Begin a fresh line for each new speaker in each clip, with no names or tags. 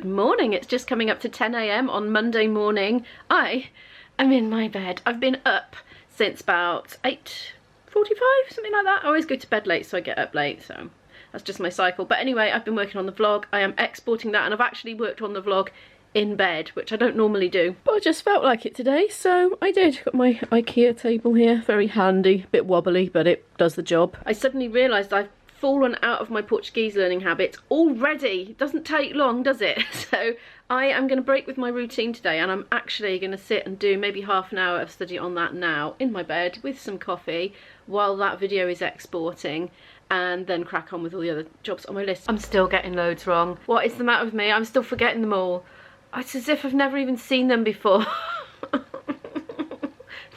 morning. It's just coming up to 10 AM on Monday morning. I am in my bed. I've been up since about 8:45, something like that. I always go to bed late, so I get up late, so that's just my cycle. But anyway, I've been working on the vlog. I am exporting that, and I've actually worked on the vlog in bed, which I don't normally do, but I just felt like it today, so I did. Got my IKEA table here, very handy, a bit wobbly, but it does the job. I suddenly realised I've fallen out of my Portuguese learning habit already. It doesn't take long, does it? So I am going to break with my routine today, and I'm actually going to sit and do maybe half an hour of study on that now in my bed with some coffee while that video is exporting, and then crack on with all the other jobs on my list. I'm still getting loads wrong. What is the matter with me? I'm still forgetting them all. It's as if I've never even seen them before.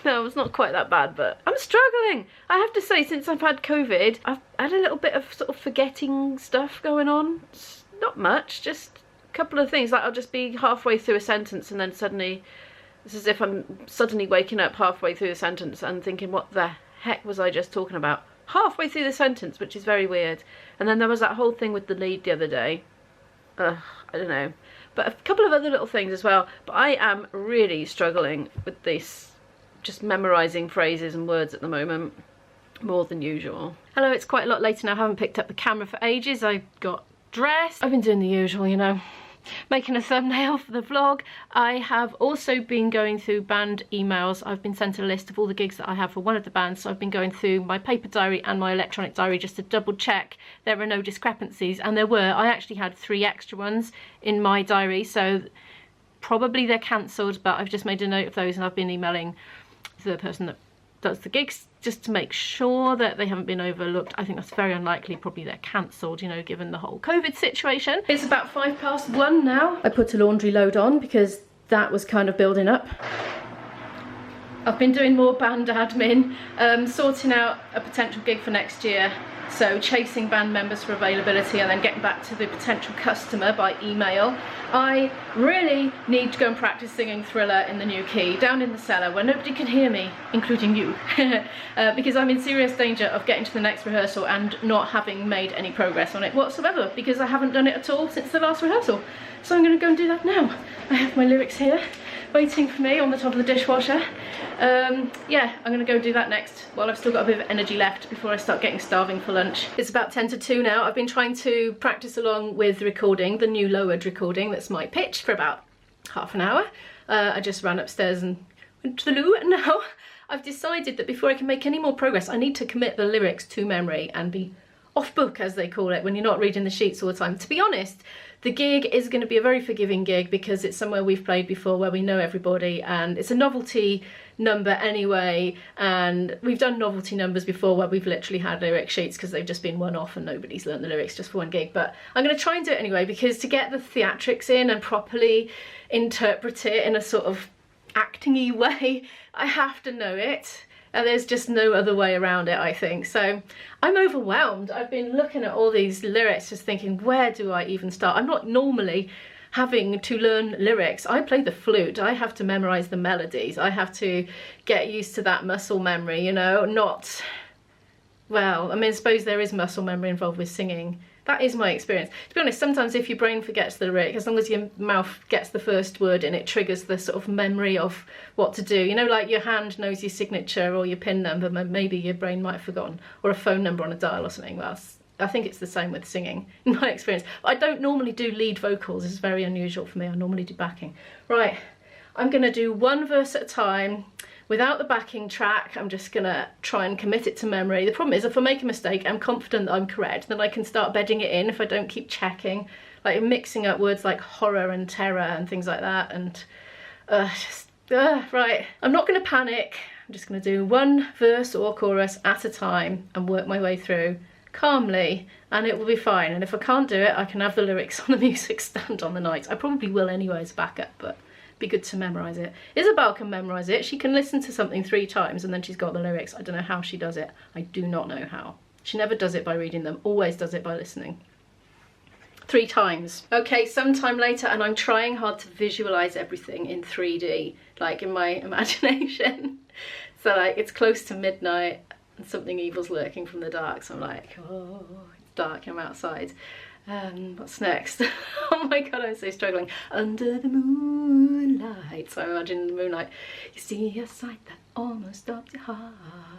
No, it's not quite that bad, but I'm struggling. I have to say, since I've had COVID, I've had a little bit of sort of forgetting stuff going on. It's not much, just a couple of things. Like I'll just be halfway through a sentence and then suddenly, it's as if I'm suddenly waking up halfway through the sentence and thinking, what the heck was I just talking about? Halfway through the sentence, which is very weird. And then there was that whole thing with the lead the other day. I don't know. But a couple of other little things as well. But I am really struggling with this, just memorising phrases and words at the moment, more than usual. Hello, it's quite a lot later now. I haven't picked up the camera for ages. I got dressed. I've been doing the usual, you know, making a thumbnail for the vlog. I have also been going through band emails. I've been sent a list of all the gigs that I have for one of the bands, so I've been going through my paper diary and my electronic diary just to double check there are no discrepancies, and there were. I actually had 3 extra ones in my diary, so probably they're cancelled, but I've just made a note of those, and I've been emailing the person that does the gigs just to make sure that they haven't been overlooked. I think that's very unlikely. Probably they're cancelled, you know, given the whole COVID situation. It's about 1:05 now. I put a laundry load on because that was kind of building up. I've been doing more band admin, sorting out a potential gig for next year. So chasing band members for availability and then getting back to the potential customer by email. I really need to go and practice singing Thriller in the new key, down in the cellar where nobody can hear me, including you, because I'm in serious danger of getting to the next rehearsal and not having made any progress on it whatsoever, because I haven't done it at all since the last rehearsal. So I'm going to go and do that now. I have my lyrics here, waiting for me on the top of the dishwasher. Yeah, I'm gonna go do that next while I've still got a bit of energy left before I start getting starving for lunch. It's about 10 to 2 now. I've been trying to practice along with the recording, the new lowered recording that's my pitch, for about half an hour. I just ran upstairs and went to the loo, and now I've decided that before I can make any more progress, I need to commit the lyrics to memory and be off book, as they call it, when you're not reading the sheets all the time. To be honest, the gig is going to be a very forgiving gig because it's somewhere we've played before, where we know everybody, and it's a novelty number anyway, and we've done novelty numbers before where we've literally had lyric sheets because they've just been one off and nobody's learned the lyrics just for one gig. But I'm going to try and do it anyway, because to get the theatrics in and properly interpret it in a sort of acting-y way, I have to know it. And there's just no other way around it, I think. So I'm overwhelmed. I've been looking at all these lyrics, just thinking, where do I even start? I'm not normally having to learn lyrics. I play the flute. I have to memorize the melodies. I have to get used to that muscle memory, you know, not, well, I mean, I suppose there is muscle memory involved with singing. That is my experience. To be honest, sometimes if your brain forgets the lyric, as long as your mouth gets the first word in, it triggers the sort of memory of what to do. You know, like your hand knows your signature or your PIN number, maybe your brain might have forgotten, or a phone number on a dial or something. Well, I think it's the same with singing, in my experience. But I don't normally do lead vocals. It's very unusual for me. I normally do backing. Right, I'm going to do one verse at a time. Without the backing track, I'm just gonna try and commit it to memory. The problem is, if I make a mistake, I'm confident that I'm correct, then I can start bedding it in if I don't keep checking, like mixing up words like horror and terror and things like that, and right. I'm not gonna panic. I'm just gonna do one verse or chorus at a time and work my way through calmly, and it will be fine. And if I can't do it, I can have the lyrics on the music stand on the night. I probably will anyway as backup, but be good to memorise it. Isabel can memorise it. She can listen to something 3 times and then she's got the lyrics. I don't know how she does it. I do not know how. She never does it by reading them, always does it by listening. 3 times. Okay, sometime later, and I'm trying hard to visualise everything in 3D, like in my imagination. So like it's close to midnight and something evil's lurking from the dark, so I'm like, oh, it's dark, I'm outside. What's next? Oh my god, I'm so struggling. Under the moonlight. So I imagine in the moonlight, you see a sight that almost stops your heart.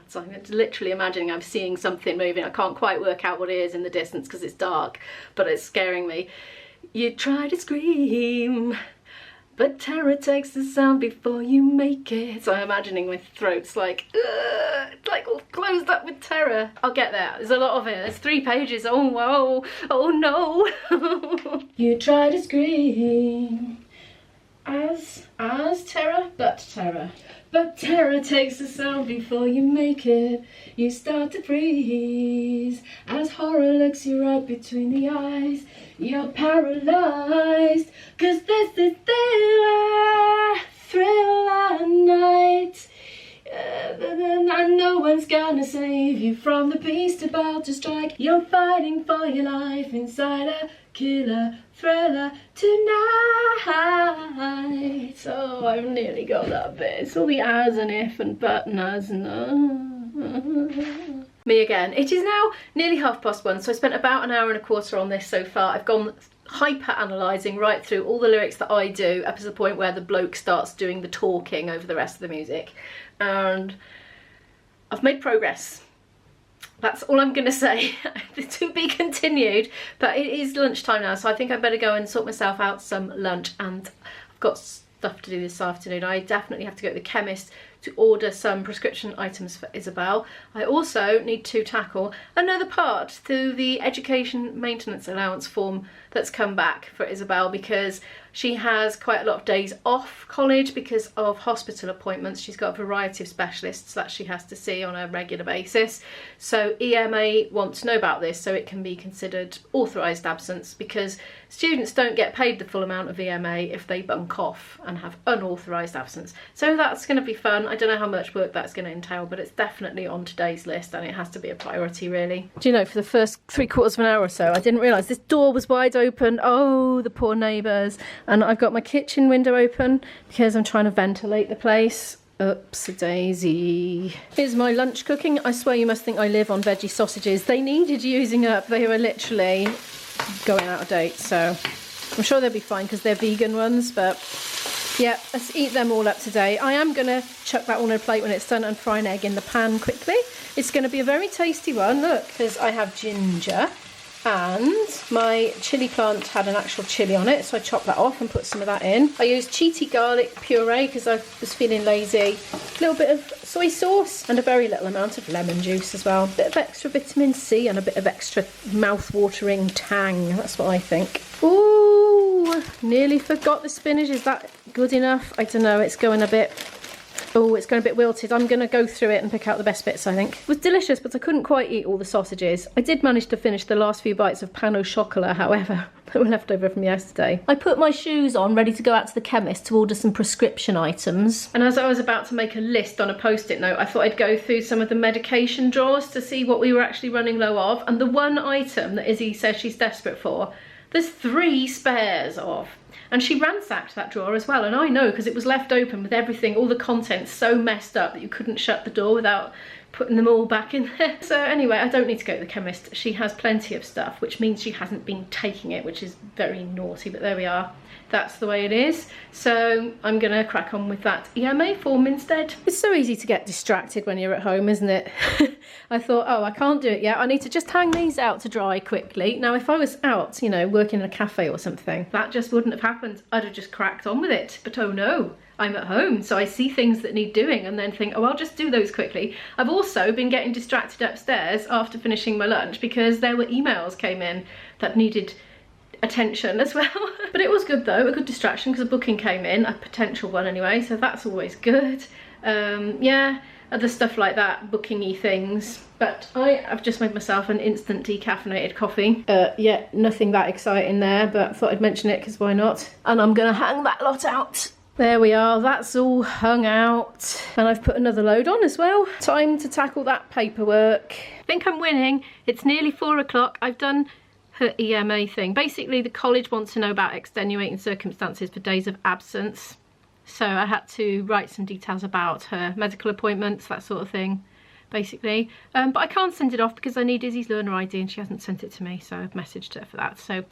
So I'm literally imagining I'm seeing something moving. I can't quite work out what it is in the distance because it's dark, but it's scaring me. You try to scream, but terror takes the sound before you make it. So I'm imagining my throat's like all closed up with terror. I'll get there. There's a lot of it. There's 3 pages. Oh, whoa. Oh, no. You try to scream as terror, but terror. But terror takes the sound before you make it. You start to freeze as horror looks you right between the eyes. You're paralyzed, 'cause this is thriller night. And no one's gonna save you from the beast about to strike. You're fighting for your life inside a killer thriller tonight. So I've nearly got that bit. It's all the as and if and but and as and Me again. It is now nearly 1:30, so I spent about an hour and a quarter on this so far. I've gone hyper analysing right through all the lyrics that I do up to the point where the bloke starts doing the talking over the rest of the music, and I've made progress. That's all I'm gonna say. To be continued, but it is lunchtime now, so I think I better go and sort myself out some lunch, and I've got stuff to do this afternoon. I definitely have to go to the chemist to order some prescription items for Isabel. I also need to tackle another part to the education maintenance allowance form that's come back for Isabel, because she has quite a lot of days off college because of hospital appointments. She's got a variety of specialists that she has to see on a regular basis. So EMA want to know about this so it can be considered authorised absence, because students don't get paid the full amount of EMA if they bunk off and have unauthorised absence. So that's going to be fun. I don't know how much work that's going to entail, but it's definitely on today's list and it has to be a priority, really. Do you know, for the first 3/4 of an hour or so, I didn't realise this door was wide open. Oh, the poor neighbours. And I've got my kitchen window open because I'm trying to ventilate the place. Oops-a-daisy. Here's my lunch cooking. I swear you must think I live on veggie sausages. They needed using up. They were literally going out of date, so I'm sure they'll be fine because they're vegan ones, but yeah, let's eat them all up today. I am going to chuck that on a plate when it's done and fry an egg in the pan quickly. It's going to be a very tasty one, look, because I have ginger and my chilli plant had an actual chilli on it, so I chopped that off and put some of that in. I used cheaty garlic puree because I was feeling lazy. A little bit of soy sauce and a very little amount of lemon juice as well. A bit of extra vitamin C and a bit of extra mouth-watering tang, that's what I think. Ooh, nearly forgot the spinach. Is that good enough? I don't know, it's going a bit... Oh, it's going a bit wilted. I'm going to go through it and pick out the best bits, I think. It was delicious, but I couldn't quite eat all the sausages. I did manage to finish the last few bites of pan au chocolat, however, that were left over from yesterday. I put my shoes on, ready to go out to the chemist to order some prescription items. And as I was about to make a list on a post-it note, I thought I'd go through some of the medication drawers to see what we were actually running low of. And the one item that Izzy says she's desperate for, there's 3 spares of. And she ransacked that drawer as well, and I know because it was left open with everything, all the contents so messed up that you couldn't shut the door without putting them all back in there. So anyway, I don't need to go to the chemist. She has plenty of stuff, which means she hasn't been taking it, which is very naughty, but there we are. That's the way it is. So I'm gonna crack on with that EMA form instead. It's so easy to get distracted when you're at home, isn't it? I thought, oh, I can't do it yet. I need to just hang these out to dry quickly. Now, if I was out, you know, working in a cafe or something, that just wouldn't have happened. I'd have just cracked on with it. But oh no, I'm at home, so I see things that need doing and then think, oh, I'll just do those quickly. I've also been getting distracted upstairs after finishing my lunch because there were emails came in that needed attention as well. But it was good though, a good distraction because a booking came in, a potential one anyway, so that's always good. Yeah, other stuff like that, booking-y things. But I've just made myself an instant decaffeinated coffee. Yeah, nothing that exciting there, but I thought I'd mention it because why not? And I'm gonna hang that lot out. There we are, that's all hung out. And I've put another load on as well. Time to tackle that paperwork. I think I'm winning. It's nearly 4 o'clock. I've done her EMA thing. Basically, the college wants to know about extenuating circumstances for days of absence. So I had to write some details about her medical appointments, that sort of thing. basically. But I can't send it off because I need Izzy's learner ID and she hasn't sent it to me, so I've messaged her for that. So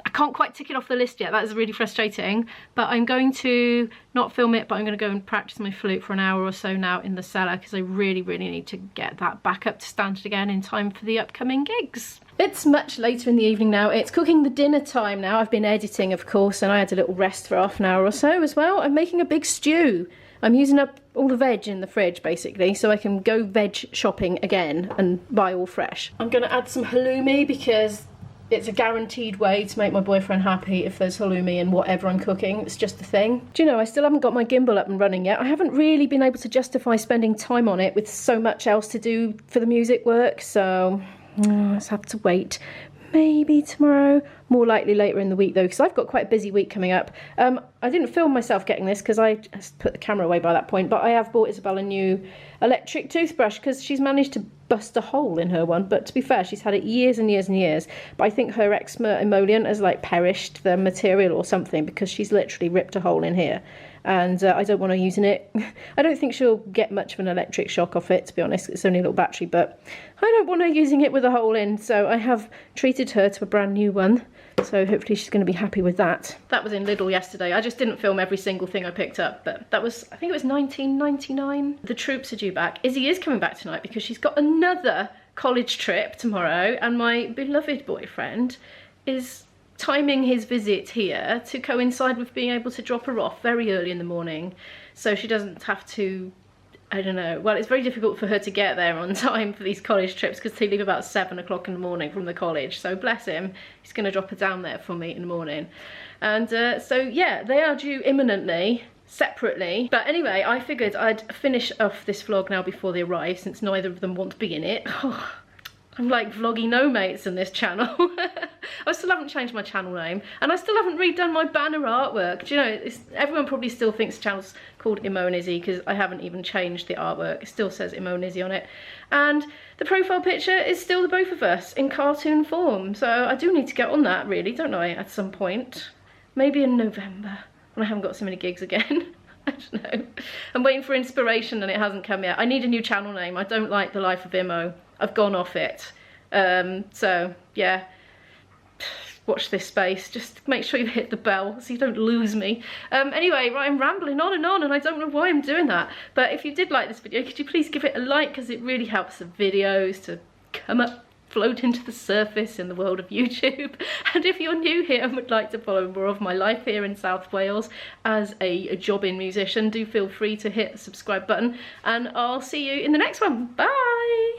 I can't quite tick it off the list yet. That is really frustrating, but I'm going to not film it, but I'm going to go and practice my flute for an hour or so now in the cellar because I really need to get that back up to standard again in time for the upcoming gigs. It's much later in the evening now. It's cooking the dinner time now. I've been editing, of course, and I had a little rest for half an hour or so as well. I'm making a big stew. I'm using up all the veg in the fridge, basically, so I can go veg shopping again and buy all fresh. I'm going to add some halloumi because it's a guaranteed way to make my boyfriend happy if there's halloumi in whatever I'm cooking. It's just a thing. Do you know, I still haven't got my gimbal up and running yet. I haven't really been able to justify spending time on it with so much else to do for the music work, so let's have to wait. Maybe tomorrow, more likely later in the week though, because I've got quite a busy week coming up. I didn't film myself getting this because I just put the camera away by that point, but I have bought Isabel a new electric toothbrush because she's managed to bust a hole in her one, but to be fair, she's had it years and years and years, but I think her eczema emollient has like perished the material or something because she's literally ripped a hole in here. And I don't want her using it. I don't think she'll get much of an electric shock off it, to be honest. It's only a little battery, but I don't want her using it with a hole in, so I have treated her to a brand new one. So hopefully she's going to be happy with that. That was in Lidl yesterday. I just didn't film every single thing I picked up, but that was, I think it was £19.99. The troops are due back. Izzy is coming back tonight because she's got another college trip tomorrow, and my beloved boyfriend is timing his visit here to coincide with being able to drop her off very early in the morning, so she doesn't have to, I don't know, well, it's very difficult for her to get there on time for these college trips because they leave about 7 o'clock in the morning from the college, so bless him, he's going to drop her down there for me in the morning. And so yeah, they are due imminently, separately. But anyway, I figured I'd finish off this vlog now before they arrive, since neither of them want to be in it. I'm like vloggy no mates in this channel. I still haven't changed my channel name, and I still haven't redone my banner artwork. Do you know, everyone probably still thinks the channel's called Imo and Izzy because I haven't even changed the artwork. It still says Imo and Izzy on it. And the profile picture is still the both of us in cartoon form. So I do need to get on that really, don't I, at some point. Maybe in November, when I haven't got so many gigs again. I don't know. I'm waiting for inspiration and it hasn't come yet. I need a new channel name. I don't like the life of Imo. I've gone off it. So yeah, watch this space. Just make sure you hit the bell so you don't lose me. Anyway, right, I'm rambling on and I don't know why I'm doing that. But if you did like this video, could you please give it a like, because it really helps the videos to come up, float into the surface in the world of YouTube. And if you're new here and would like to follow more of my life here in South Wales as a jobbing musician, do feel free to hit the subscribe button, and I'll see you in the next one. Bye!